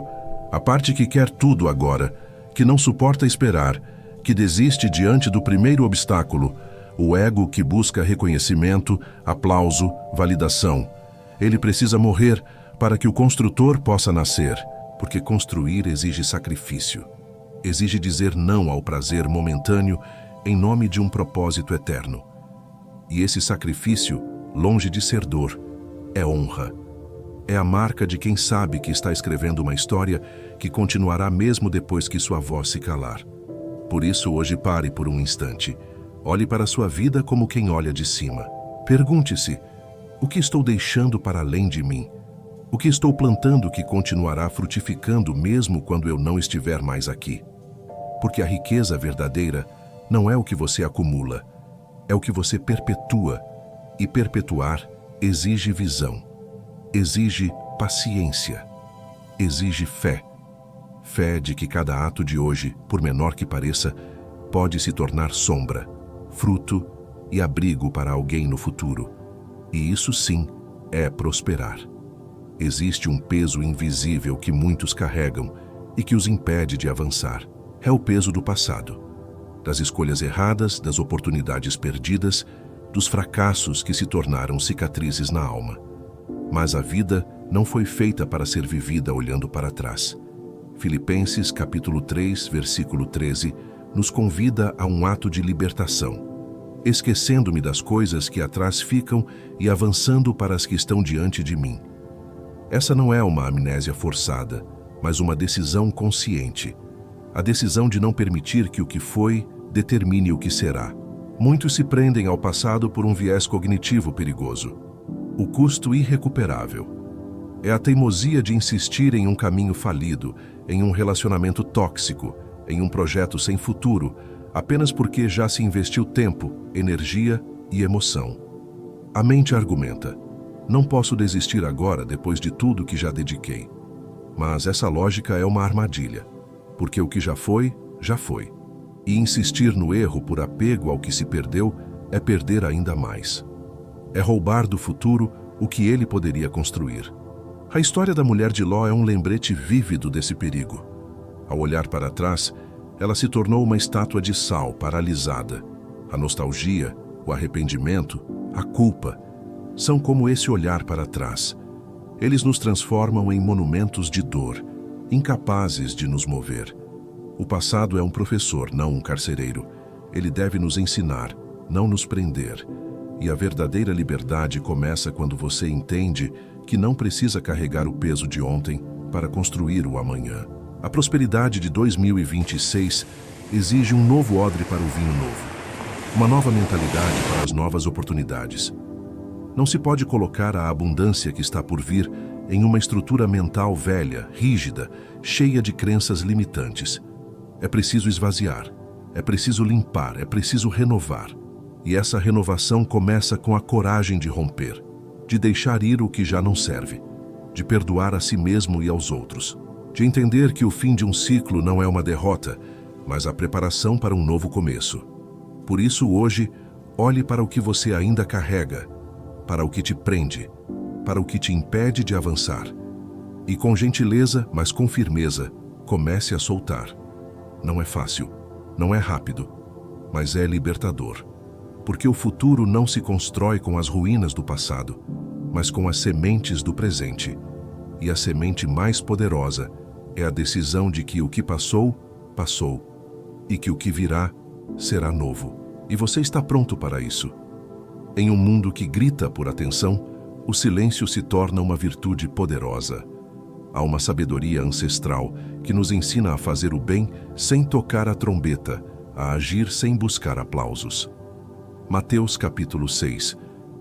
a parte que quer tudo agora, que não suporta esperar, que desiste diante do primeiro obstáculo, o ego que busca reconhecimento, aplauso, validação. Ele precisa morrer para que o construtor possa nascer, porque construir exige sacrifício. Exige dizer não ao prazer momentâneo em nome de um propósito eterno. E esse sacrifício, longe de ser dor, é honra. É a marca de quem sabe que está escrevendo uma história que continuará mesmo depois que sua voz se calar. Por isso, hoje pare por um instante. Olhe para a sua vida como quem olha de cima. Pergunte-se: o que estou deixando para além de mim? O que estou plantando que continuará frutificando mesmo quando eu não estiver mais aqui? Porque a riqueza verdadeira não é o que você acumula, é o que você perpetua. E perpetuar exige visão, exige paciência, exige fé. Fé de que cada ato de hoje, por menor que pareça, pode se tornar sombra, fruto e abrigo para alguém no futuro. E isso sim é prosperar. Existe um peso invisível que muitos carregam e que os impede de avançar. É o peso do passado, das escolhas erradas, das oportunidades perdidas, dos fracassos que se tornaram cicatrizes na alma. Mas a vida não foi feita para ser vivida olhando para trás. Filipenses capítulo 3, versículo 13, nos convida a um ato de libertação, esquecendo-me das coisas que atrás ficam e avançando para as que estão diante de mim. Essa não é uma amnésia forçada, mas uma decisão consciente. A decisão de não permitir que o que foi determine o que será. Muitos se prendem ao passado por um viés cognitivo perigoso. O custo irrecuperável. É a teimosia de insistir em um caminho falido, em um relacionamento tóxico, em um projeto sem futuro, apenas porque já se investiu tempo, energia e emoção. A mente argumenta: não posso desistir agora depois de tudo que já dediquei. Mas essa lógica é uma armadilha, porque o que já foi, já foi. E insistir no erro por apego ao que se perdeu é perder ainda mais. É roubar do futuro o que ele poderia construir. A história da mulher de Ló é um lembrete vívido desse perigo. Ao olhar para trás, ela se tornou uma estátua de sal paralisada. A nostalgia, o arrependimento, a culpa são como esse olhar para trás. Eles nos transformam em monumentos de dor, incapazes de nos mover. O passado é um professor, não um carcereiro. Ele deve nos ensinar, não nos prender. E a verdadeira liberdade começa quando você entende que não precisa carregar o peso de ontem para construir o amanhã. A prosperidade de 2026 exige um novo odre para o vinho novo, uma nova mentalidade para as novas oportunidades. Não se pode colocar a abundância que está por vir em uma estrutura mental velha, rígida, cheia de crenças limitantes. É preciso esvaziar, é preciso limpar, é preciso renovar. E essa renovação começa com a coragem de romper, de deixar ir o que já não serve, de perdoar a si mesmo e aos outros, de entender que o fim de um ciclo não é uma derrota, mas a preparação para um novo começo. Por isso, hoje, olhe para o que você ainda carrega, para o que te prende, para o que te impede de avançar. E com gentileza, mas com firmeza, comece a soltar. Não é fácil, não é rápido, mas é libertador. Porque o futuro não se constrói com as ruínas do passado, mas com as sementes do presente. E a semente mais poderosa é a decisão de que o que passou, passou, e que o que virá será novo. E você está pronto para isso. Em um mundo que grita por atenção, o silêncio se torna uma virtude poderosa. Há uma sabedoria ancestral que nos ensina a fazer o bem sem tocar a trombeta, a agir sem buscar aplausos. Mateus capítulo 6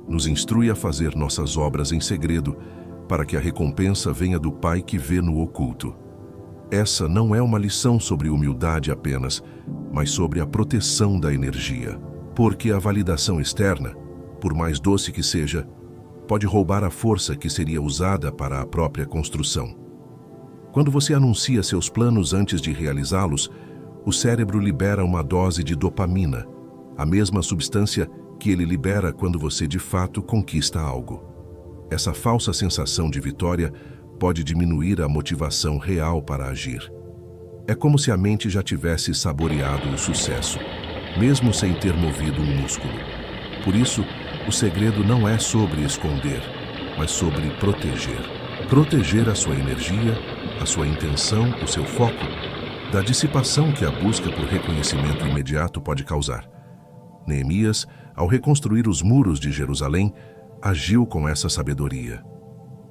nos instrui a fazer nossas obras em segredo, para que a recompensa venha do Pai que vê no oculto. Essa não é uma lição sobre humildade apenas, mas sobre a proteção da energia. Porque a validação externa, por mais doce que seja, pode roubar a força que seria usada para a própria construção. Quando você anuncia seus planos antes de realizá-los, o cérebro libera uma dose de dopamina, a mesma substância que ele libera quando você de fato conquista algo. Essa falsa sensação de vitória pode diminuir a motivação real para agir. É como se a mente já tivesse saboreado o sucesso, mesmo sem ter movido um músculo. Por isso, o segredo não é sobre esconder, mas sobre proteger. Proteger a sua energia, a sua intenção, o seu foco, da dissipação que a busca por reconhecimento imediato pode causar. Neemias, ao reconstruir os muros de Jerusalém, agiu com essa sabedoria.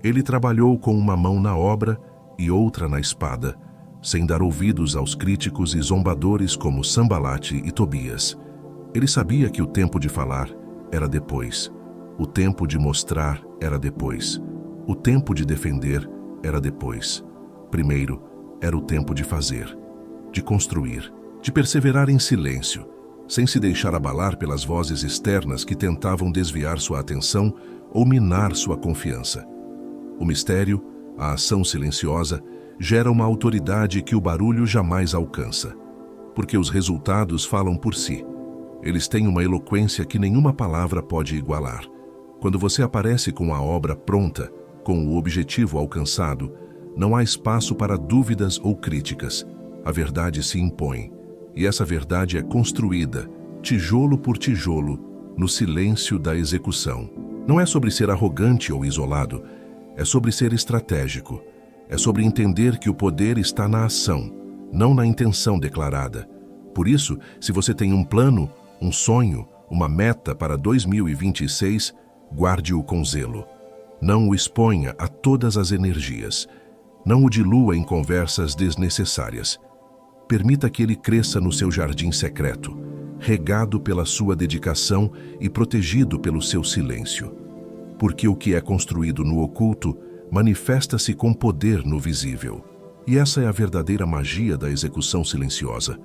Ele trabalhou com uma mão na obra e outra na espada, sem dar ouvidos aos críticos e zombadores como Sambalate e Tobias. Ele sabia que o tempo de falar era depois, o tempo de mostrar era depois, o tempo de defender era depois. Primeiro, era o tempo de fazer, de construir, de perseverar em silêncio, sem se deixar abalar pelas vozes externas que tentavam desviar sua atenção ou minar sua confiança. O mistério, a ação silenciosa, gera uma autoridade que o barulho jamais alcança, porque os resultados falam por si. Eles têm uma eloquência que nenhuma palavra pode igualar. Quando você aparece com a obra pronta, com o objetivo alcançado, não há espaço para dúvidas ou críticas. A verdade se impõe, e essa verdade é construída, tijolo por tijolo, no silêncio da execução. Não é sobre ser arrogante ou isolado, é sobre ser estratégico. É sobre entender que o poder está na ação, não na intenção declarada. Por isso, se você tem um plano, um sonho, uma meta para 2026, guarde-o com zelo. Não o exponha a todas as energias. Não o dilua em conversas desnecessárias. Permita que ele cresça no seu jardim secreto, regado pela sua dedicação e protegido pelo seu silêncio. Porque o que é construído no oculto manifesta-se com poder no visível. E essa é a verdadeira magia da execução silenciosa.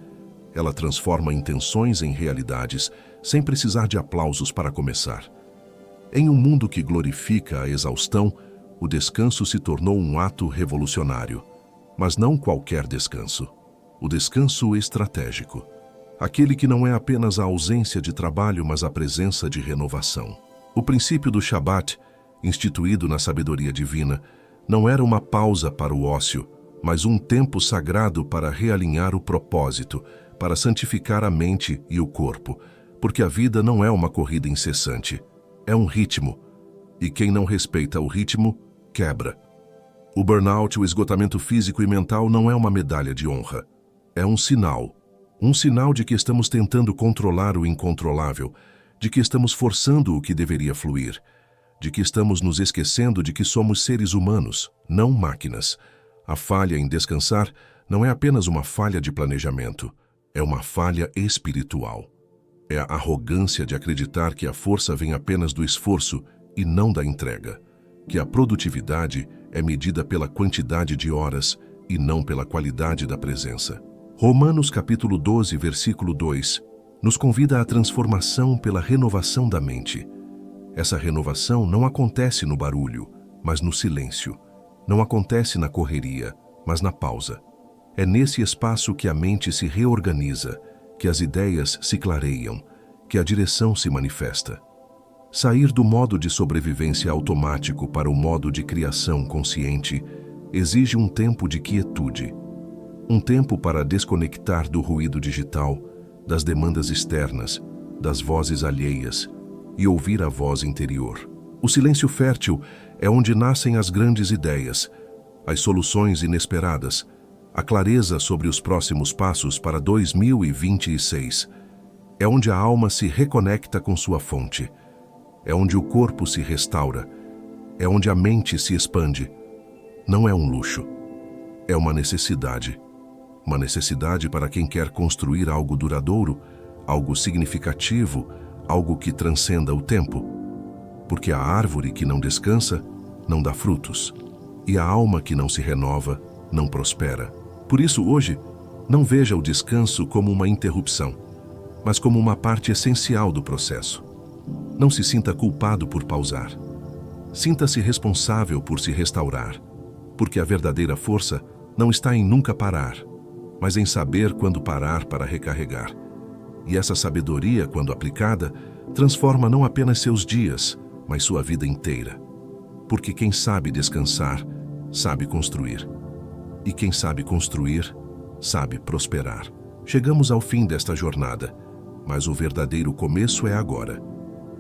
Ela transforma intenções em realidades, sem precisar de aplausos para começar. Em um mundo que glorifica a exaustão, o descanso se tornou um ato revolucionário. Mas não qualquer descanso. O descanso estratégico. Aquele que não é apenas a ausência de trabalho, mas a presença de renovação. O princípio do Shabat, instituído na sabedoria divina, não era uma pausa para o ócio, mas um tempo sagrado para realinhar o propósito, para santificar a mente e o corpo, porque a vida não é uma corrida incessante, é um ritmo, e quem não respeita o ritmo, quebra. O burnout, o esgotamento físico e mental não é uma medalha de honra, é um sinal de que estamos tentando controlar o incontrolável, de que estamos forçando o que deveria fluir, de que estamos nos esquecendo de que somos seres humanos, não máquinas. A falha em descansar não é apenas uma falha de planejamento, é uma falha espiritual. É a arrogância de acreditar que a força vem apenas do esforço e não da entrega, que a produtividade é medida pela quantidade de horas e não pela qualidade da presença. Romanos capítulo 12, versículo 2, nos convida à transformação pela renovação da mente. Essa renovação não acontece no barulho, mas no silêncio. Não acontece na correria, mas na pausa. É nesse espaço que a mente se reorganiza, que as ideias se clareiam, que a direção se manifesta. Sair do modo de sobrevivência automático para o modo de criação consciente exige um tempo de quietude. Um tempo para desconectar do ruído digital, das demandas externas, das vozes alheias, e ouvir a voz interior. O silêncio fértil é onde nascem as grandes ideias, as soluções inesperadas, a clareza sobre os próximos passos para 2026. É onde a alma se reconecta com sua fonte. É onde o corpo se restaura. É onde a mente se expande. Não é um luxo. É uma necessidade. Uma necessidade para quem quer construir algo duradouro, algo significativo, algo que transcenda o tempo. Porque a árvore que não descansa não dá frutos, e a alma que não se renova não prospera. Por isso, hoje, não veja o descanso como uma interrupção, mas como uma parte essencial do processo. Não se sinta culpado por pausar. Sinta-se responsável por se restaurar, porque a verdadeira força não está em nunca parar, mas em saber quando parar para recarregar. E essa sabedoria, quando aplicada, transforma não apenas seus dias, mas sua vida inteira. Porque quem sabe descansar, sabe construir. E quem sabe construir, sabe prosperar. Chegamos ao fim desta jornada, mas o verdadeiro começo é agora.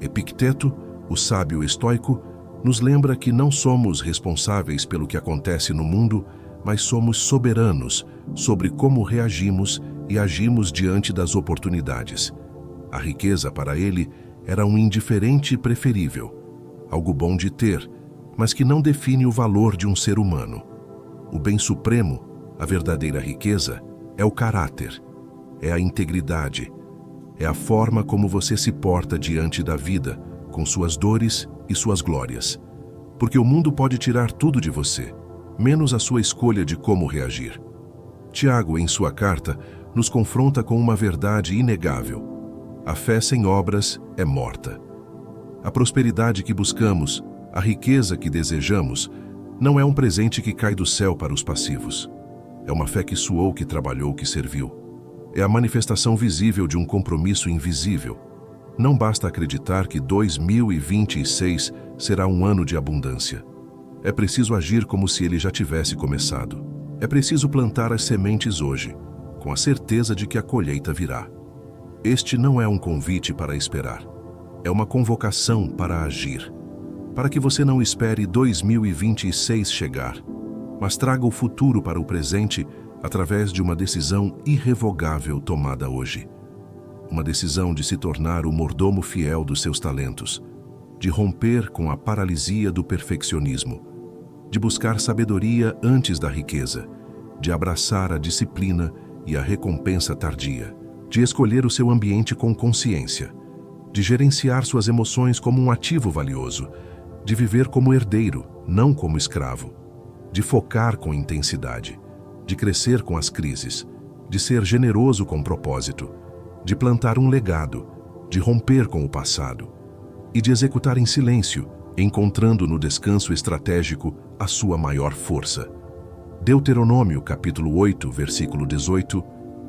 Epicteto, o sábio estoico, nos lembra que não somos responsáveis pelo que acontece no mundo, mas somos soberanos sobre como reagimos e agimos diante das oportunidades. A riqueza para ele era um indiferente preferível, algo bom de ter, mas que não define o valor de um ser humano. O bem supremo, a verdadeira riqueza, é o caráter, é a integridade, é a forma como você se porta diante da vida, com suas dores e suas glórias. Porque o mundo pode tirar tudo de você, menos a sua escolha de como reagir. Tiago, em sua carta, nos confronta com uma verdade inegável. A fé sem obras é morta. A prosperidade que buscamos, a riqueza que desejamos, não é um presente que cai do céu para os passivos. É uma fé que suou, que trabalhou, que serviu. É a manifestação visível de um compromisso invisível. Não basta acreditar que 2026 será um ano de abundância. É preciso agir como se ele já tivesse começado. É preciso plantar as sementes hoje, com a certeza de que a colheita virá. Este não é um convite para esperar. É uma convocação para agir. Para que você não espere 2026 chegar, mas traga o futuro para o presente através de uma decisão irrevogável tomada hoje. Uma decisão de se tornar o mordomo fiel dos seus talentos, de romper com a paralisia do perfeccionismo, de buscar sabedoria antes da riqueza, de abraçar a disciplina e a recompensa tardia, de escolher o seu ambiente com consciência, de gerenciar suas emoções como um ativo valioso, de viver como herdeiro, não como escravo, de focar com intensidade, de crescer com as crises, de ser generoso com propósito, de plantar um legado, de romper com o passado e de executar em silêncio, encontrando no descanso estratégico a sua maior força. Deuteronômio, capítulo 8, versículo 18,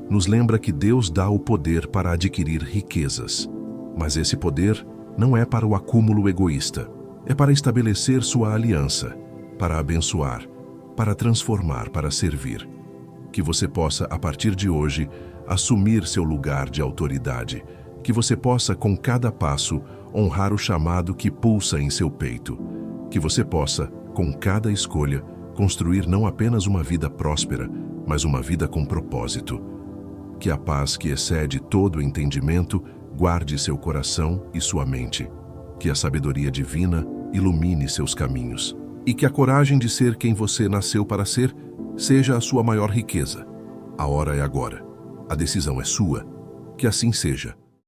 nos lembra que Deus dá o poder para adquirir riquezas. Mas esse poder não é para o acúmulo egoísta. É para estabelecer sua aliança, para abençoar, para transformar, para servir. Que você possa, a partir de hoje, assumir seu lugar de autoridade. Que você possa, com cada passo, honrar o chamado que pulsa em seu peito. Que você possa, com cada escolha, construir não apenas uma vida próspera, mas uma vida com propósito. Que a paz que excede todo o entendimento guarde seu coração e sua mente. Que a sabedoria divina ilumine seus caminhos. E que a coragem de ser quem você nasceu para ser seja a sua maior riqueza. A hora é agora. A decisão é sua. Que assim seja.